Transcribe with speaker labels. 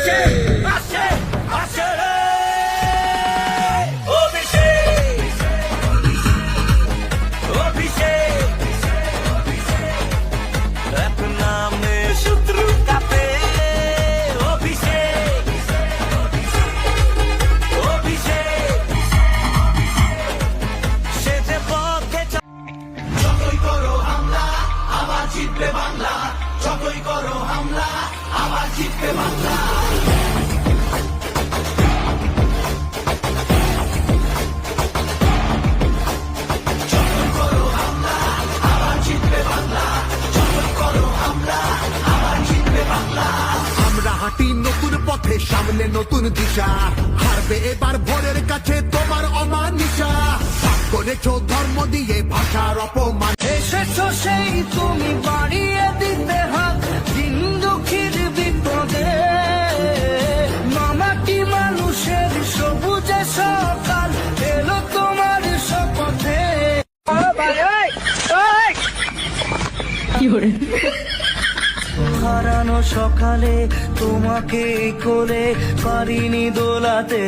Speaker 1: আসে আসে আসে রে অভিষেক অভিষেক এক নামে শত্রু কাপে অভিষেক অভিষেক সে যে পথে যতই করো হামলা আবার জিতবে বাংলা যতই করো হামলা আবার জিতবে বাংলা যতই করো হামলা আবার জিতবে বাংলা যতই করো হামলা আবার জিতবে বাংলা
Speaker 2: আমরা হাঁটি নতুন পথে সামনে নতুন দিশা হারবে এবার ভোরের কাছে তোমার অমানিসা ভাগ করেছ ধর্ম দিয়ে ভাষার অপমান
Speaker 1: এসেছো সেই তুমি বাড়িয়ে দিতে হাত দিন দুঃখীর বিপদে মামাটি মানুষের সবুজে সকাল এলো তোমার শপথে হারানো সকালে তোমাকে কোলে পারিনি দোলাতে